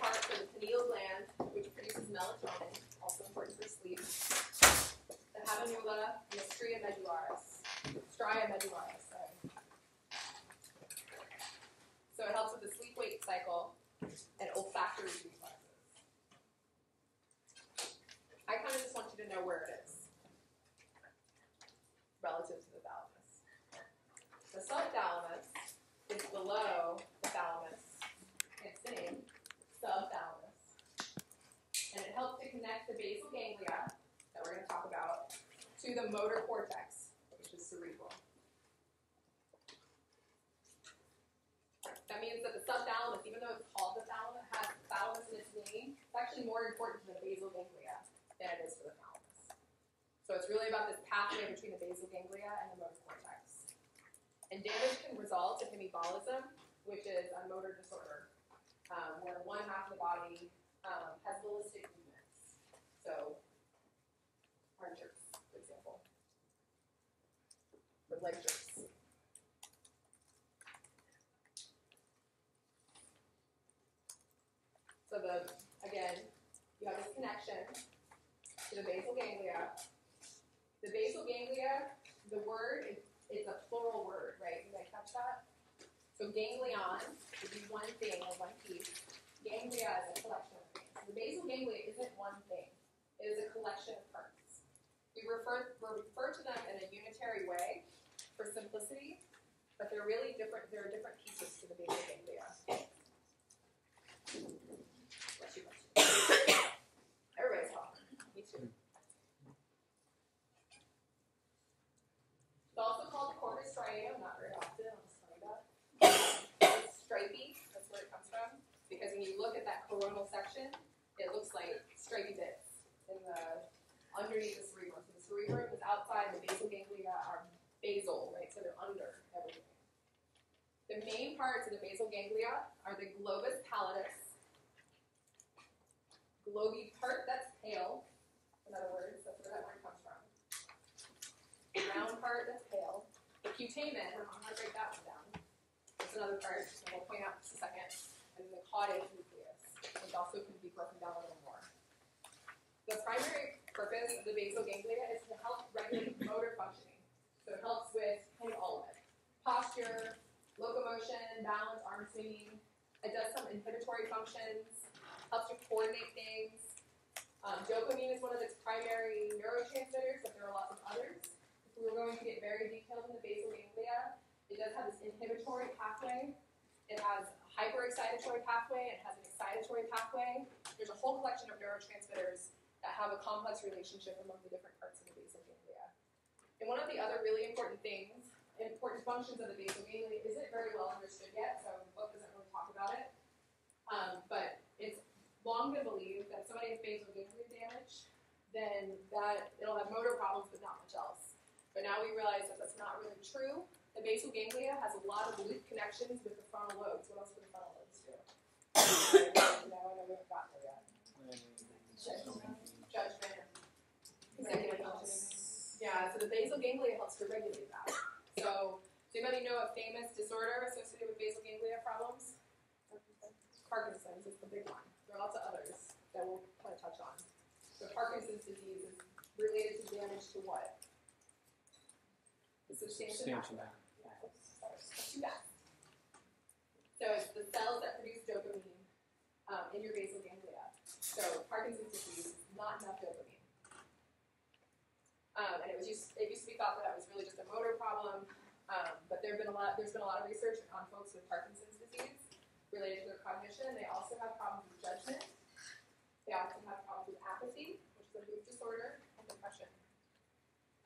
part for the pineal gland, which produces melatonin, also important for sleep. The habenula and the stria medullaris. Sorry. So it helps with the sleep-wake cycle and olfactory reflexes. I kind of just want you to know where it is relative to the thalamus. The subthalamus is below the thalamus. It's the name, subthalamus. And it helps to connect the basal ganglia, that we're going to talk about, to the motor cortex, which is cerebral. That means that the subthalamus, even though it's called the thalamus, has thalamus in its name, it's actually more important to the basal ganglia than it is for the thalamus. So it's really about this pathway between the basal ganglia and the motor cortex. And damage can result in hemibolism, which is a motor disorder, where one half of the body has ballistic movements. So, arm jerks, for example, or leg jerks. So again, you have this connection to the basal ganglia. The basal ganglia, the word, it's a plural word, right? You guys catch that? So ganglion would be one thing or one piece. Ganglia is a collection of things. So the basal ganglia isn't one thing. It is a collection of parts. We refer to them in a unitary way for simplicity, but they're really different. There are different pieces to the basal ganglia. Everybody's talking. Me too. It's also called the corpus striatum, not very often, I'll just tell you that. It's stripy, that's where it comes from, because when you look at that coronal section, it looks like stripy bits in underneath the cerebrum. So the cerebrum is outside, the basal ganglia are basal, right, so they're under everything. The main parts of the basal ganglia are the globus pallidus, globy part, that's pale, in other words, that's where that word comes from. The round part, that's pale. The putamen, I'm going to break that one down. That's another part, and we'll point out in just a second. And then the caudate nucleus, which also can be broken down a little more. The primary purpose of the basal ganglia is to help regulate motor functioning. So it helps with kind of all of it. Posture, locomotion, balance, arm swinging. It does some inhibitory functions, helps you coordinate things. Dopamine is one of its primary neurotransmitters, but there are lots of others. If we were going to get very detailed in the basal ganglia, it does have this inhibitory pathway. It has a hyperexcitatory pathway. It has an excitatory pathway. There's a whole collection of neurotransmitters that have a complex relationship among the different parts of the basal ganglia. And one of the other really important things, important functions of the basal ganglia isn't very well understood yet, so the book doesn't really talk about it. But it's long been believed that if somebody has basal ganglia damage, then that it'll have motor problems but not much else. But now we realize that that's not really true. The basal ganglia has a lot of loop connections with the frontal lobes. What else do the frontal lobes do? No, I know we haven't gotten there yet. Judgment. Executive functioning. Yeah, so the basal ganglia helps to regulate that. So, does anybody know a famous disorder associated with basal ganglia problems? Parkinson's is the big one. There are lots of others that we'll kind of touch on. So Parkinson's disease is related to damage to what? The substantia nigra. Too fast. So it's the cells that produce dopamine in your basal ganglia. So Parkinson's disease is not enough dopamine. And it used to be thought that was really just a motor problem, but there's been a lot of research on folks with Parkinson's disease related to their cognition. They also have problems with judgment. They also have problems with apathy, which is a mood disorder, and depression.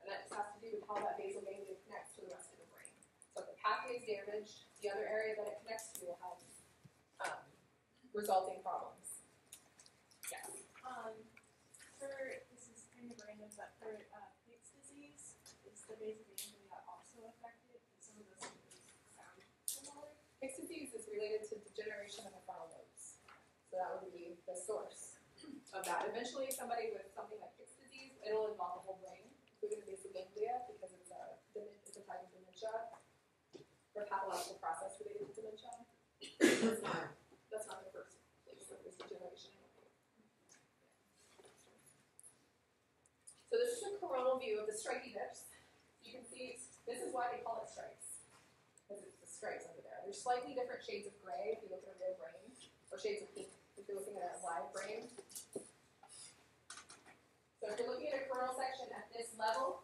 And that just has to do with how that basal ganglia connects to the rest of the brain. So if the pathway is damaged, the other area that it connects to will have resulting problems. Yes? This is kind of random, but for Pick's disease, is the basal ganglia also affected? Some of those symptoms sound similar. Pick's disease is related to degeneration of the frontal lobes. So that would be the source of that. Eventually, somebody with something like Pick's disease, it'll involve the whole brain, including the basal ganglia, because it's a type of dementia or pathological process related to dementia. That's not the first place that there's degeneration. coronal view of the stripy dips. You can see, this is why they call it stripes, because it's the stripes under there. There's slightly different shades of gray if you look at a real brain, or shades of pink if you're looking at a live brain. So if you're looking at a coronal section at this level,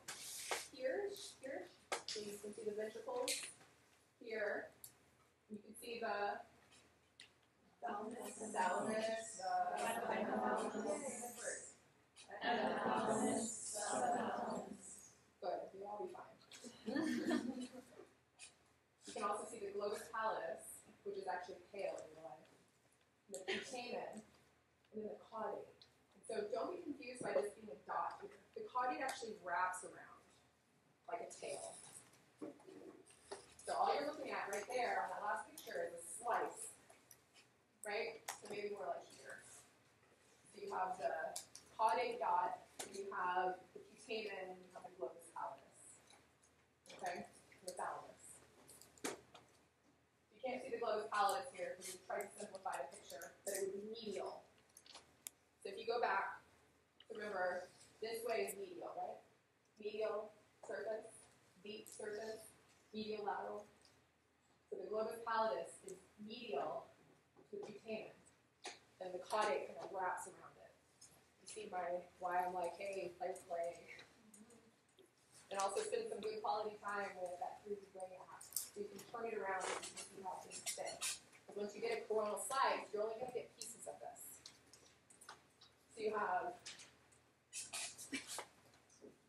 here, so you can see the ventricles here. You can see the thalamus, Good, you'll all be fine. You can also see the globus pallidus, which is actually pale in real life, the putamen, and then the caudate. And so don't be confused by this being a dot here. The caudate actually wraps around like a tail. So all you're looking at right there on that last picture is a slice, right? So maybe more like here. So you have the caudate dot, you have the putamen, and you have the globus pallidus. Okay? The thalamus. You can't see the globus pallidus here because we tried to simplify the picture, but it would be medial. So if you go back, remember, this way is medial, right? Medial surface, deep surface, medial lateral. So the globus pallidus is medial to the putamen, and the caudate kind of wraps around it. You see why I'm like, hey, let's play. And also spend some good quality time with that 3D brain app. So you can turn it around and you can see how things fit. Because once you get a coronal slice, you're only going to get pieces of this. So you have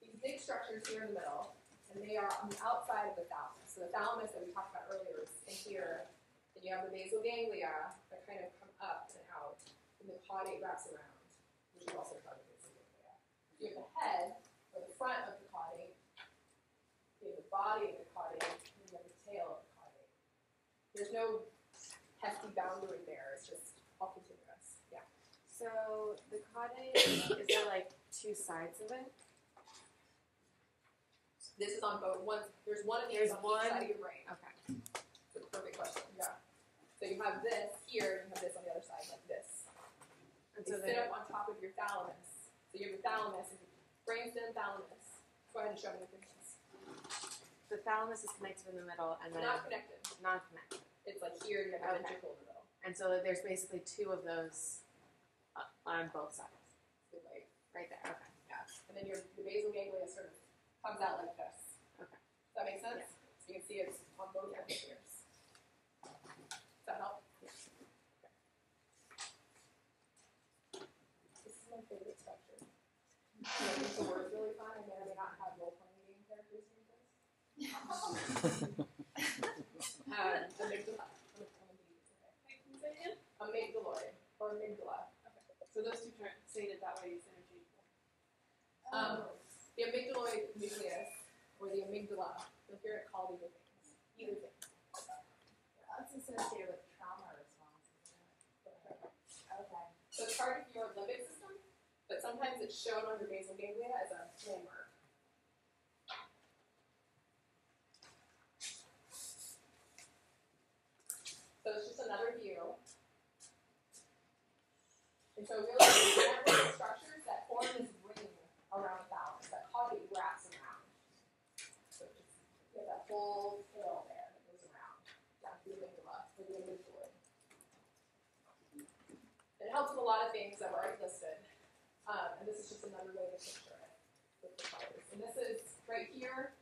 these big structures here in the middle, and they are on the outside of the thalamus. So the thalamus that we talked about earlier is in here. Then you have the basal ganglia that kind of come up and out, and the caudate wraps around, which is also part of the basal ganglia. You have the head, or the front of the caudate, you have the body of the caudate, and you have the tail of the caudate. There's no hefty boundary there, it's just all continuous. Yeah. So the caudate, is there like two sides of it? This is on both. There's one of these There's on one? each side of your brain. Okay. It's a perfect question. Yeah. So you have this here, and you have this on the other side, like this. And They so sit up on top of your thalamus. So you have the thalamus and brainstem thalamus. Go ahead and show me the pictures. the thalamus is connected in the middle and then Not connected. not connected. It's like here, you have a Okay. ventricle in the middle. And so there's basically two of those on both sides. So like, Right there. Okay. yeah. And then your basal ganglia sort of comes out like this. Okay. Does that make sense? Yeah. So you can see it's on both hemispheres. Does that help? Yeah. Okay. This is my favorite structure. I think the word's really fun. I may or may not have role-playing game characters in this. Amygdala. Amygdaloid, or amygdala. So those two terms stated that way is interchangeable. The amygdaloid nucleus, or the amygdala, you'll hear it called either things. Either thing. That's associated with trauma response, isn't it? Okay. So it's part of your limbic system, but sometimes it's shown on your basal ganglia as a landmark. So it's just another view. And so really, it's one of the structures that form this ring around the thalamus, that caudate wraps around. So just, you have that whole tail there that goes around, down through the amygdala, or the amygdaloid. It helps with a lot of things that were already listed. And this is just another way to picture it with the colors. And this is right here.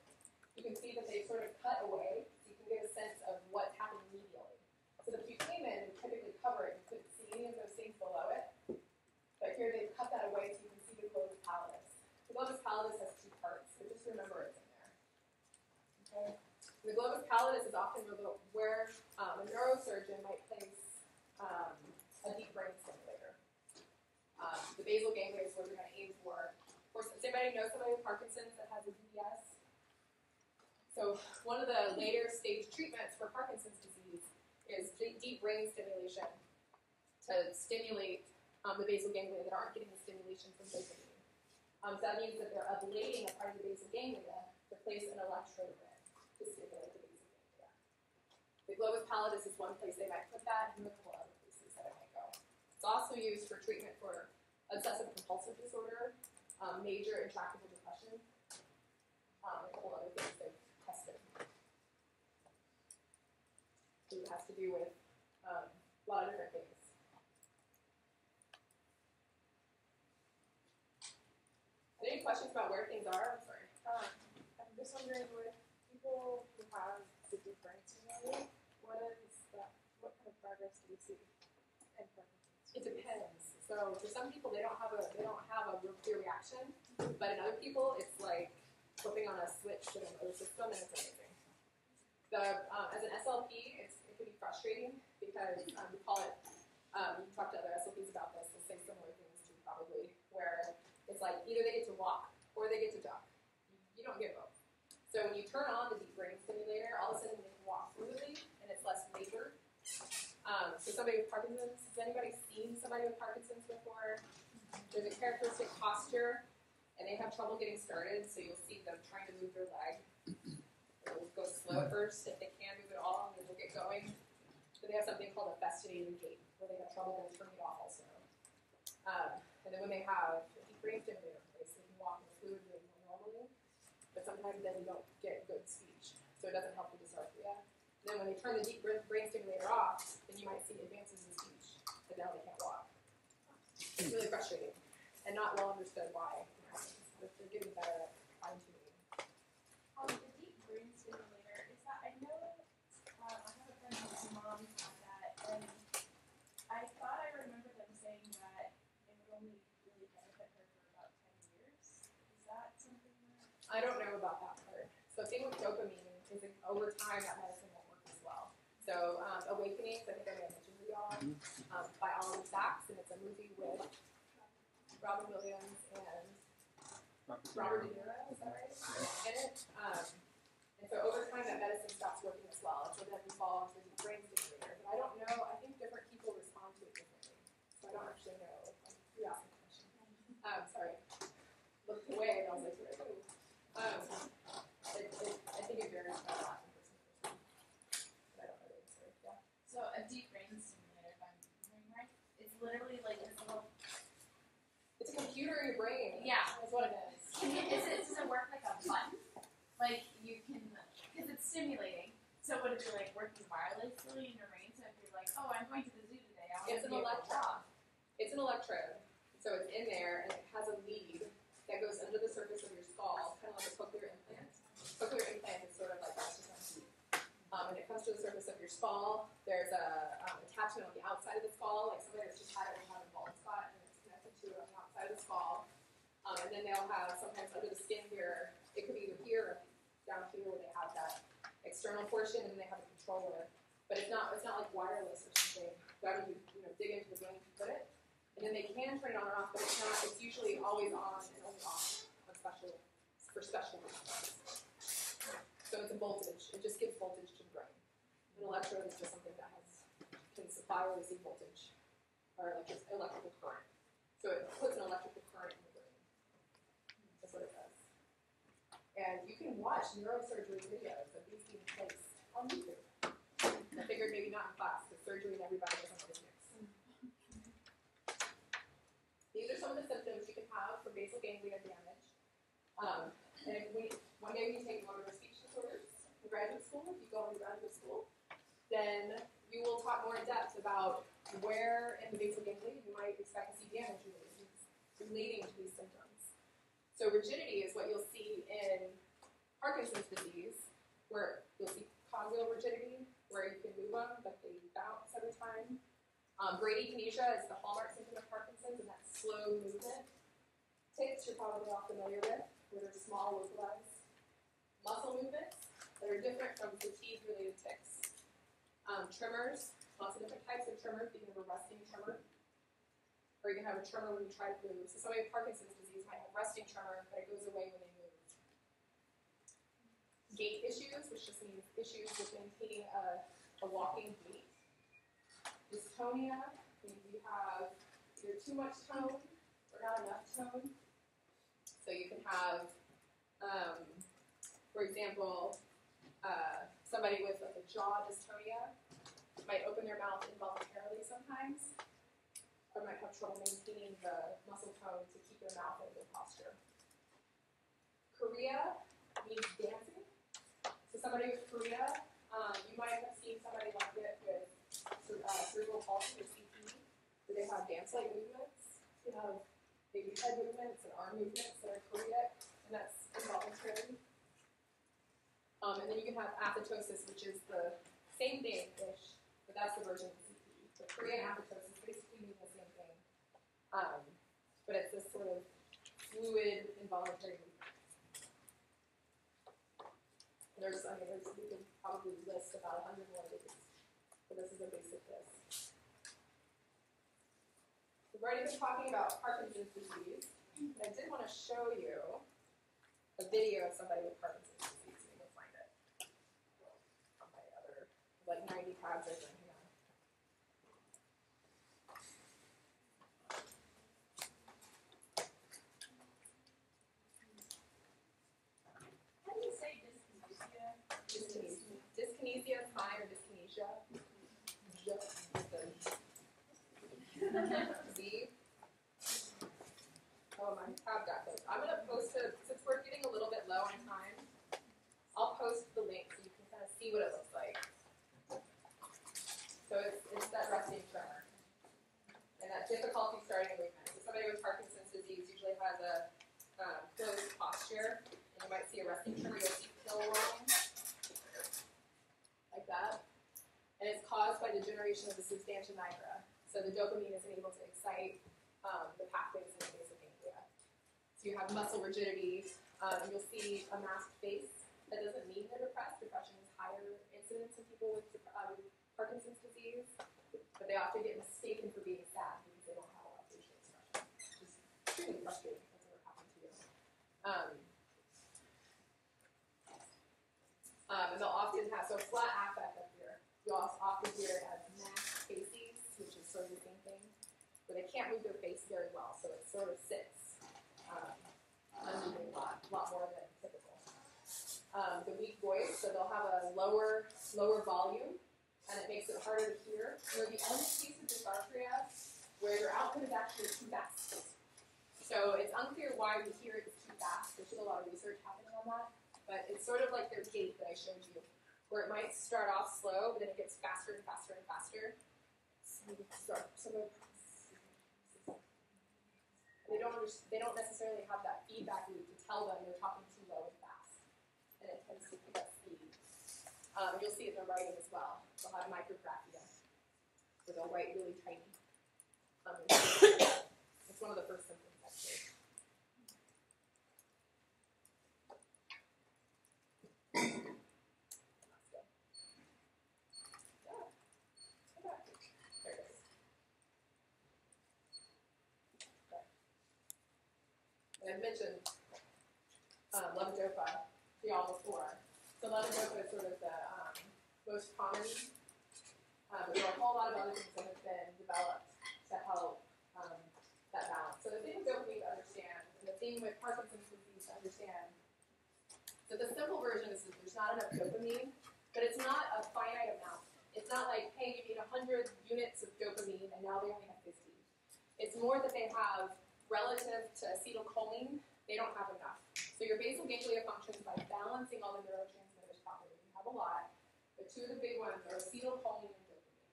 You can see that they sort of cut away, so you can get a sense of what's happening medially. So the putamen would typically cover it. You couldn't see any of those things below it. But here they've cut that away so you can see the globus pallidus. The globus pallidus has two parts, but just remember it's in there. Okay? And the globus pallidus is often where a neurosurgeon might place a deep brain stimulator. The basal ganglia is where they're going to aim for. Of course, does anybody know somebody with Parkinson's that has a DBS? So one of the later stage treatments for Parkinson's disease is deep brain stimulation to stimulate the basal ganglia that aren't getting the stimulation from dopamine. So that means that they're ablating a part of the basal ganglia to place an electrode in to stimulate the basal ganglia. The globus pallidus is one place they might put that, and a couple other places that it might go. It's also used for treatment for obsessive compulsive disorder, major intractable depression. it has to do with a lot of different things. Any questions about where things are? I'm sorry. I'm just wondering, with people who have the deep brain stimulator, what kind of progress do you see in Parkinson's? It depends. So for some people, they don't have a real clear reaction, but in other people, it's like flipping on a switch to the motor system, and it's amazing. As an SLP, it can be frustrating because we call it. You talk to other SLPs about this. They'll say similar things to you probably, where it's like either they get to walk or they get to duck. You don't get both. So when you turn on the deep brain stimulator, all of a sudden they can walk fluidly, and it's less labor. So somebody with Parkinson's, has anybody seen somebody with Parkinson's before? There's a characteristic posture, and they have trouble getting started, so you'll see them trying to move their leg. They'll go slow at first. If they can move it all, then they'll get going. So they have something called a festinated gait, where they have trouble then turning it off also. And then when they have a deep brain stimulator in place, they can walk more fluidly and more normally, but sometimes then you don't get good speech, so it doesn't help with dysarthria. And then when they turn the deep brain stimulator off, then you might see advances in speech, but now they can't walk. It's really frustrating, and not well understood why it happens. But they're getting better at fine-tuning. The deep brain stimulator, is that, I know, I have a friend whose mom had that, and I thought I remember them saying that it would only really benefit her for about 10 years. Is that something that... I don't know about that part. So the thing with dopamine is that over time that medicine won't work as well. So Awakenings, I think I may have mentioned to y'all, by Oliver Sacks, and it's a movie with Robin Williams and Robert De Niro, is that right? In it. And so over time that medicine stops working as well. So then we fall into the deep brain stimulator. But I don't know, I think different people respond to it differently. So I don't actually know. You asked me a question. Sorry. Looked away and I was like, ooh. I think it varies by a lot from person to person. But I don't know the answer. Yeah. So a deep brain stimulator, if I'm remembering right, it's literally like this little. It's a computer in your brain. Yeah. That's what it is. Does it work like a button? Like you can, because it's stimulating. So would it be like working wirelessly in your brain? So if you're like, oh, I'm going to the zoo today, I want It's to an be able to electrode. walk. It's an electrode. So it's in there and it has a lead that goes under the surface of your skull, kind of like a cochlear implant. Cochlear implant is sort of like that's just on teeth. And it comes to the surface of your skull. There's a attachment on the outside of the skull, like somebody that's just had it and had a bald spot, and it's connected to it on the outside of the skull. And then they'll have sometimes under the skin here. It could be either here or down here where they have that external portion, and then they have a controller. But it's not like wireless or something. That would dig into the brain to put it. And then they can turn it on or off, but it's not. It's usually always on and only off for special reasons. So it's a voltage. It just gives voltage to the brain. An electrode is just something that can supply or receive voltage or electrical current. So it puts an electrical current in the brain. That's what it does. And you can watch neurosurgery videos of these being placed on YouTube. I figured maybe not in class, because surgery and everybody doesn't always mix. These are some of the symptoms you can have from basal ganglia damage. And one day when you take motor speech disorders in graduate school, if you go into graduate school, then you will talk more in depth about where in the basal ganglia you might expect to see damage relating to these symptoms. So rigidity is what you'll see in Parkinson's disease, where you'll see congreal rigidity, where you can move them, but they bounce every time. Bradykinesia is the hallmark symptom of Parkinson's, and that's slow movement. Tics you're probably all familiar with, where they're small, localized. Muscle movements that are different from fatigue-related tics. Tremors, lots of different types of tremors. You can have a resting tremor, or you can have a tremor when you try to move. So somebody with Parkinson's disease might have resting tremor, but it goes away when they move. Gait issues, which just means issues with maintaining a walking gait. Dystonia means you have either too much tone or not enough tone. So you can have, for example, somebody with like a jaw dystonia might open their mouth involuntarily sometimes, or might have trouble maintaining the muscle tone to keep their mouth in a good posture. Chorea means dancing. So somebody with chorea, you might have seen somebody like it palsy or CP, where they have dance-like movements. They have maybe head movements and arm movements that are choreic, and that's involuntary. And then you can have athetosis, which is the same thing-ish, but that's the version of CP. So chorea and athetosis basically mean the same thing, but it's this sort of fluid, involuntary movement. We could probably list about 100 more of these, but this is a basic list. We've already been talking about Parkinson's disease, and I did want to show you a video of somebody with Parkinson's disease. Let me go find it. On my other, 90 tabs open. Hang on. How do you say dyskinesia? Dyskinesia is fine, or dyskinesia. Just the Z. Oh, my tab got closed. I'm going to post it, since we're getting a little bit low on time, I'll post the link so you can kind of see what it looks like. So it's that resting tremor. And that difficulty starting a movement. So somebody with Parkinson's disease usually has a closed posture, and you might see a resting tremor. You'll see pill rolling, like that. And it's caused by degeneration of the substantia nigra. So the dopamine isn't able to excite the pathways in the basal ganglia. So you have muscle rigidity, and you'll see a masked face. That doesn't mean they're depressed. Depression is higher incidence in people with Parkinson's disease, but they often get mistaken for being sad because they don't have a lot of facial expression, which is extremely frustrating if that's ever happened to you. And they'll often have, so flat affect up here. You also often hear it as masked faces, which is sort of the same thing, where they can't move their face very well, so it sort of sits unmoving a lot more than typical. The weak voice, so they'll have a lower volume, and it makes it harder to hear. Or the only piece of dysarthria where your output is actually too fast. So it's unclear why we hear it too fast. There's still a lot of research happening on that. But it's sort of like their gait that I showed you, where it might start off slow, but then it gets faster and faster and faster. They don't necessarily have that feedback loop to tell them they're talking too low and fast. And it tends to pick up speed. You'll see it in their writing as well. They'll have micrographia, where they'll write really tiny. It's one of the first symptoms, actually. And I've mentioned levodopa to y'all before. So levodopa is sort of the most common, but there are a whole lot of other things that have been developed to help that balance. So the thing with dopamine to understand, and the thing with Parkinson's disease to understand, so the simple version is that there's not enough dopamine, but it's not a finite amount. It's not like, hey, you need 100 units of dopamine, and now they only have 50. It's more that they have, relative to acetylcholine, they don't have enough. So your basal ganglia functions by balancing all the neurotransmitters properly. You have a lot, but two of the big ones are acetylcholine and dopamine.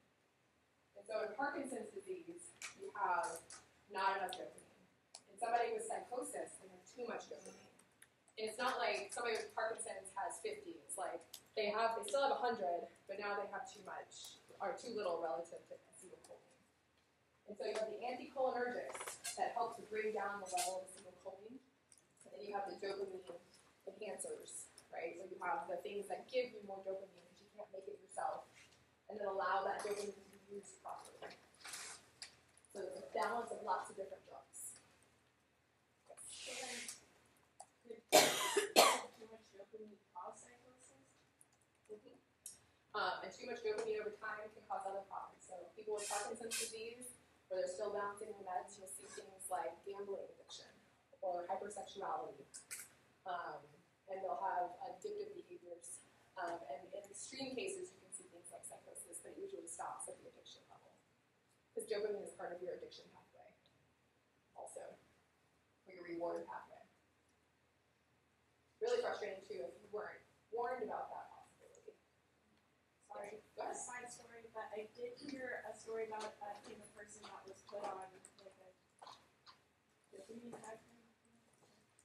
And so in Parkinson's disease, you have not enough dopamine. In somebody with psychosis, they have too much dopamine. And it's not like somebody with Parkinson's has 50. It's like they still have 100, but now they have too much, or too little relative to acetylcholine. And so you have the anticholinergics that help to bring down the level of acetylcholine. And then you have the dopamine enhancers, right? So you have the things that give you more dopamine because you can't make it yourself, and then allow that dopamine to be used properly. So there's a balance of lots of different drugs. So then, could too much dopamine cause psychosis? And too much dopamine over time can cause other problems. So people with Parkinson's disease, where they're still balancing their meds, you'll see things like gambling addiction or hypersexuality. And they'll have addictive behaviors. And in extreme cases, you can see things like psychosis, but it usually stops at the addiction level. Because dopamine is part of your addiction pathway also, or your reward pathway. Really frustrating, too, if you weren't warned about that possibility. Sorry, Go a ahead. side story, but I did hear a story story about being a person that was put on like a dopamine high.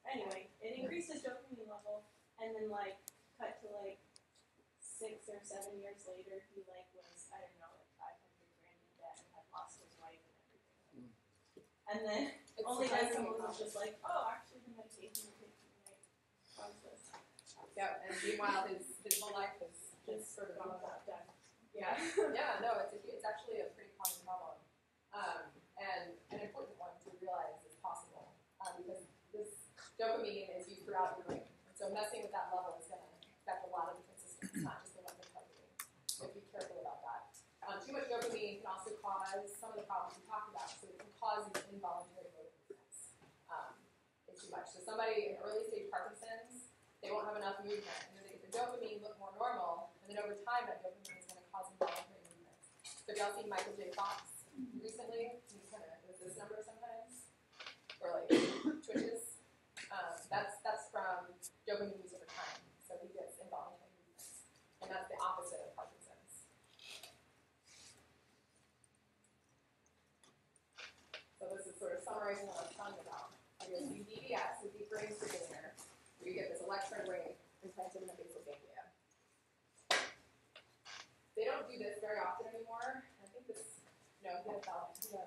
Anyway, it increased his dopamine level, and then like cut to like 6 or 7 years later, he like was, I don't know, like 500 grand in debt and had lost his wife and everything. And then only then someone was just like, oh, actually the medication you're taking might cause this. Yeah, and meanwhile his whole life is Just sort of not that done. Yeah, yeah, no, it's actually a pretty common problem, and an important one to realize is possible, because this dopamine is used throughout your brain, and so messing with that level is going to affect a lot of different systems, not just the one that's dopamine. So be careful about that. Too much dopamine can also cause some of the problems we talked about. So it can cause these involuntary motor movements. It's too much. So somebody in early stage Parkinson's, they won't have enough movement, and then they get the dopamine look more normal, and then over time that dopamine is going to cause involuntary movements. So have y'all seen Michael J. Fox recently? He kind of does this number sometimes, or like twitches. That's from dopamine use over time. So he gets involuntary movements, and that's the opposite of Parkinson's. So this is sort of summarizing what I was talking about. You'll see DBS, the deep brain stimulator, where you get this electron wave implanted in the basal ganglia. They don't do this very often anymore. I think this, no, he had a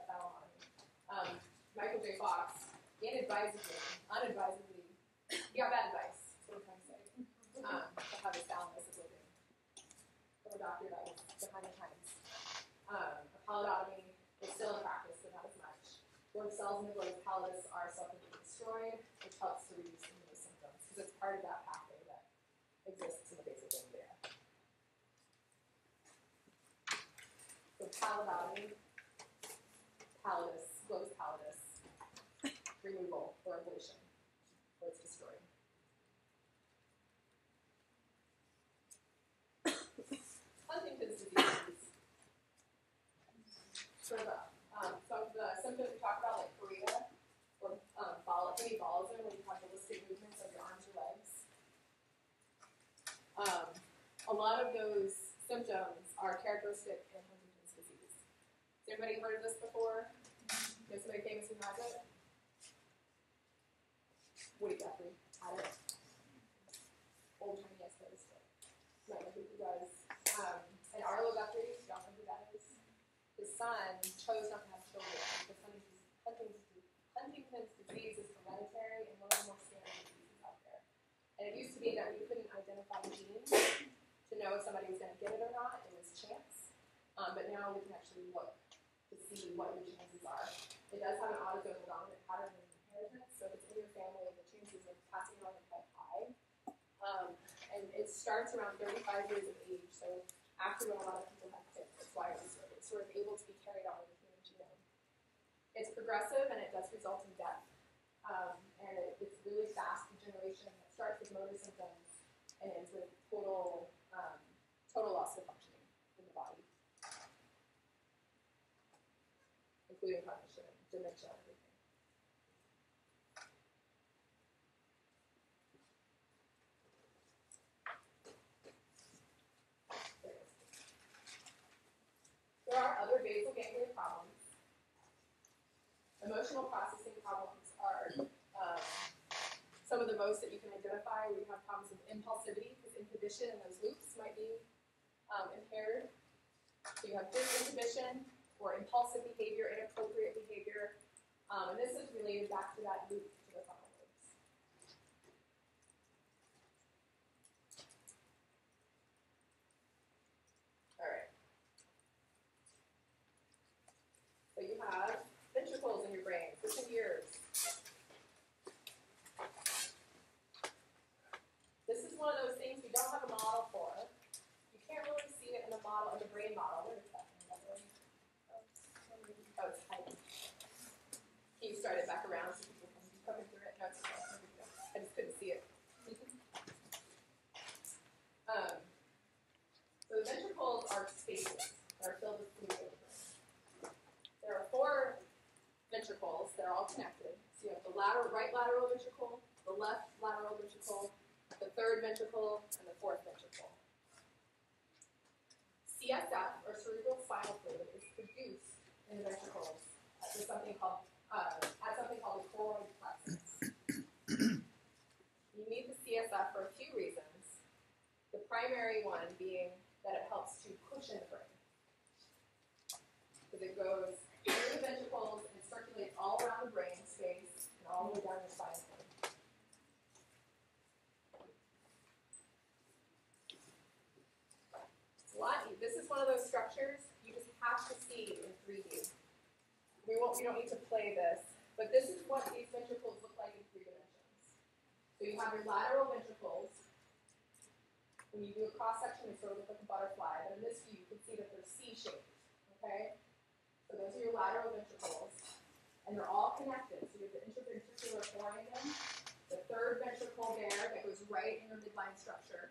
foul on him. Michael J. Fox, unadvisedly, he got bad advice, that's what I'm trying to say, to have his thalamus obliterated from a doctor that was behind the times. Palidotomy is still in practice, but not as much. Where the cells in the Broca's pallidus are selectively destroyed, which helps to reduce some of those symptoms, because it's part of that pathway that exists in the basal ganglia. So palidotomy, pallidus, Broca's pallidus, removal or ablation, where it's destroyed. Huntington's disease. Sort of some of the symptoms we talk about, like chorea, or hemiballism, when you have ballistic movements of your arms or legs. A lot of those symptoms are characteristic in Huntington's disease. Has anybody heard of this before? You know somebody famous who has it? Woody Guthrie had it. Old Chinese expert. Might know who he was. And Arlo Guthrie, y'all know who that is? His son chose not to have children because Huntington's disease is hereditary and one of the more standard diseases out there. And it used to be that we couldn't identify genes to know if somebody was going to get it or not. It was chance. But now we can actually look to see what your chances are. It does have an autosomal dominant pattern of inheritance, so if it's in your family, the chances of passing it on are quite high. And it starts around 35 years of age, so after when a lot of people have kids, that's why it's sort of able to be carried on in the human genome. It's progressive and it does result in death. And it's really fast degeneration that starts with motor symptoms and ends with total loss of functioning in the body, including cognition, dementia, and everything. There are other basal ganglia problems. Emotional processing problems are some of the most that you can identify where you have problems with impulsivity, because inhibition in those loops might be impaired. So you have disinhibition or impulsive behavior, inappropriate behavior, and this is related back to that loop to the frontal lobes. All right. So you have ventricles in your brain, 15 years. This is one of those things we don't have a model for. You can't really see it in the model, in the brain model. What is that? Oh, it's hiding. Can you start it back around so people can be coming through it? No, it's okay. I just couldn't see it. So the ventricles are spaces that are filled with fluid. There are 4 ventricles that are all connected. So you have the right lateral ventricle, the left lateral ventricle, the 3rd ventricle, and the 4th ventricle. CSF, or cerebral spinal fluid, is produced the ventricles with something called at something called the choroid plexus. You need the CSF for a few reasons. The primary one being that it helps to cushion the brain. Because it goes through the ventricles and circulates all around the brain space and all the way down your spinal cord. This is one of those structures you just have to see in 3D. We don't need to play this, but this is what these ventricles look like in 3 dimensions. So you have your lateral ventricles. When you do a cross section, they sort of look like a butterfly, but in this view, you can see that they're C-shaped. Okay? So those are your lateral ventricles, and they're all connected. So you have the interventricular foramen, the third ventricle there that goes right in your midline structure.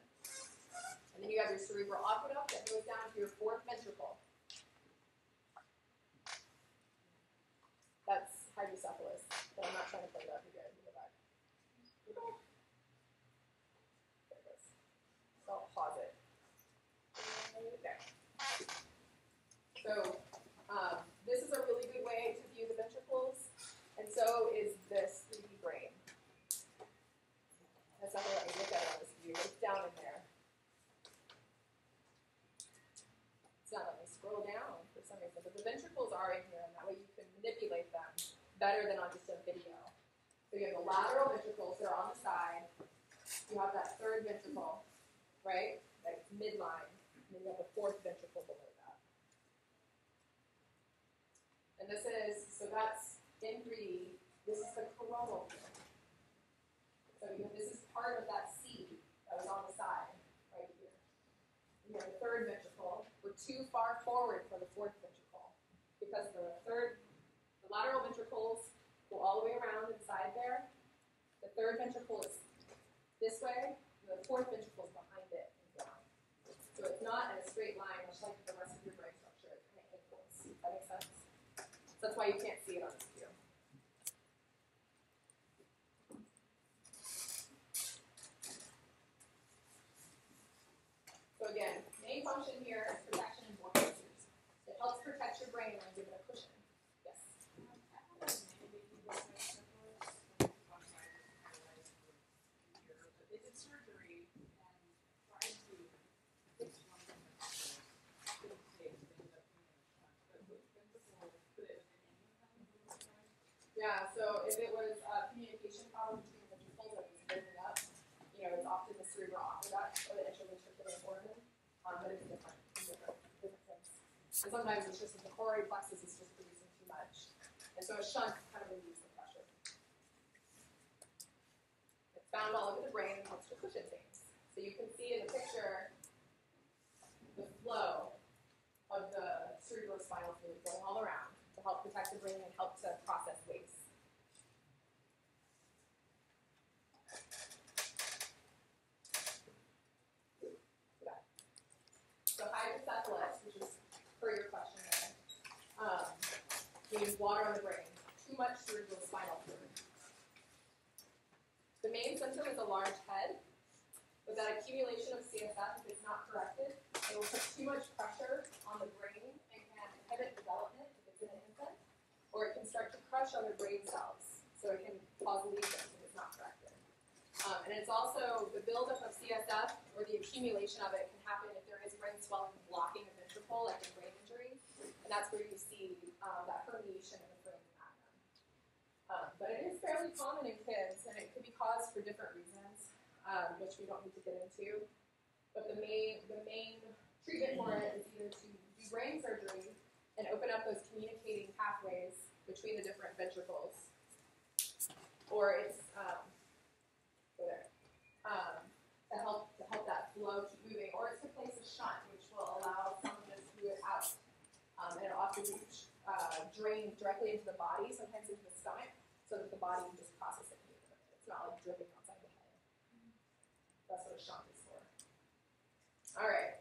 And then you have your cerebral aqueduct that goes down to your fourth ventricle. That's hydrocephalus, but I'm not trying to play that for you guys. Go back. There it goes. So I'll pause it. There. So this is a really good way to view the ventricles, and so is this 3D brain. That's not going to let me look at it on this view, but it's down in there. It's not letting me scroll down for some reason, but the ventricles are in here, and that way you can manipulate them better than on just a video. So you have the lateral ventricles that are on the side. You have that third ventricle, right? That's midline. And then you have the fourth ventricle below that. And this is, so that's in 3D. This is the coronal view. So this is part of that C that was on the side, right here. You have the third ventricle. We're too far forward for the fourth ventricle because the lateral ventricles go all the way around inside there. The third ventricle is this way, and the fourth ventricle is behind it and down. So it's not in a straight line, much like the rest of your brain structure. It kind of angles. Does that make sense? So that's why you can't see it on this view. So again, main function here is protection and morphosis. It helps protect your brain and give it a cushion. Yes? They did surgery and tried to fix one of them. Couldn't save it, ended up being a shunt. But with ventricle, could it have been any of them? Yeah, so if it was a communication problem between the ventricles that was building up, it's often the cerebral aqueduct or the interventricular foramen, but it's different things. And sometimes it's just that the choroid plexus is just producing too much. And so a shunt kind of relieves the pressure. It's found all over the brain and helps to cushion things. So you can see in the picture the flow of the cerebrospinal fluid going all around to help protect the brain and help to process waste. So hydrocephalus, which is per your question there, means water on the brain. Too much cerebrospinal fluid. The main symptom is a large head, but that accumulation of CSF, if it's not corrected, it will put too much pressure on the brain and can inhibit development if it's in an infant, or it can start to crush other brain cells, so it can cause lesions if it's not corrected. And it's also the buildup of CSF, or the accumulation of it, can happen if there is brain swelling blocking a ventricle, like a brain injury, and that's where you see that herniation in the foramen magnum. But it is fairly common in kids, and it could be caused for different reasons, which we don't need to get into. But the main treatment for it is either to do brain surgery and open up those communicating pathways between the different ventricles, or it's to help that flow keep moving, or it's to place a shunt, which will allow some of this fluid out, and it'll often drain directly into the body, sometimes into the stomach, so that the body can just process it. It's not like dripping outside the head. That's what a shunt is for. All right.